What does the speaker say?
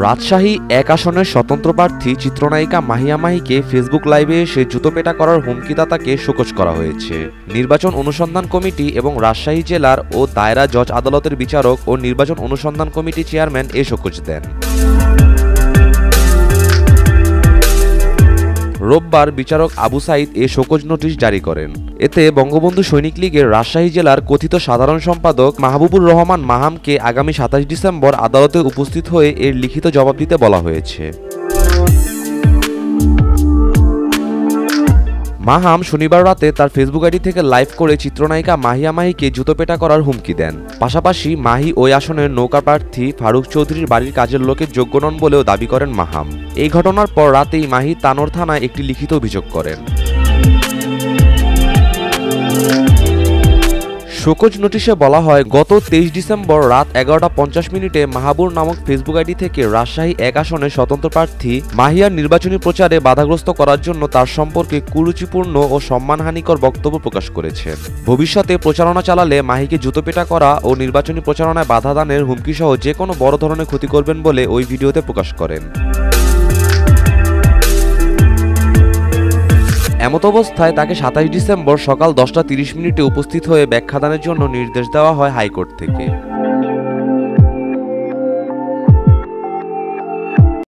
রাজশাহী ১ আসনের স্বতন্ত্র প্রার্থী চিত্রনায়িকা মাহিয়া মাহিকে ফেসবুক লাইভে এসে জুতোপেটা করার হুমকিদাতাকে শোকজ করা হয়েছে। নির্বাচন অনুসন্ধান কমিটি এবং রাজশাহী জেলার ও দায়রা জজ আদালতের বিচারক ও নির্বাচন অনুসন্ধান কমিটি চেয়ারম্যান এ শোকজ দেন। রোববার বিচারক আবু সাইদ এ শোকজ নোটিশ জারি করেন। এতে বঙ্গবন্ধু সৈনিক লীগের রাজশাহী জেলার কথিত সাধারণ সম্পাদক মাহবুবুর রহমান মাহামকে আগামী ২৭ ডিসেম্বর আদালতে উপস্থিত হয়ে এর লিখিত জবাব দিতে বলা হয়েছে। মাহাম শনিবার রাতে তার ফেসবুক আইডি থেকে লাইভ করে চিত্রনায়িকা মাহিয়া মাহিকে জুতোপেটা করার হুমকি দেন। পাশাপাশি মাহি ওই আসনের নৌকা প্রার্থী ফারুক চৌধুরীর বাড়ির কাজের লোকের যোগ্য নন বলেও দাবি করেন মাহাম। এই ঘটনার পর রাতেই মাহি তানোর থানায় একটি লিখিত অভিযোগ করেন। শোকজ নোটিশে বলা হয়, গত ২৩ ডিসেম্বর রাত ১১টা ৫০ মাহাবুর নামক ফেসবুক আইডি থেকে রাজশাহী ১ আসনের স্বতন্ত্র প্রার্থী মাহিয়ার নির্বাচনী প্রচারে বাধাগ্রস্ত করার জন্য তার সম্পর্কে কুরুচিপূর্ণ ও সম্মানহানিকর বক্তব্য প্রকাশ করেছেন। ভবিষ্যতে প্রচারণা চালালে মাহিকে জুতোপেটা করা ও নির্বাচনী প্রচারণায় বাধা দানের হুমকিসহ যে কোনো বড় ধরনের ক্ষতি করবেন বলে ওই ভিডিওতে প্রকাশ করেন। এমত অবস্থায় তাকে ২৭ ডিসেম্বর সকাল ১০টা ৩০ উপস্থিত হয়ে ব্যাখ্যাদানের জন্য নির্দেশ দেওয়া হয় হাইকোর্ট থেকে।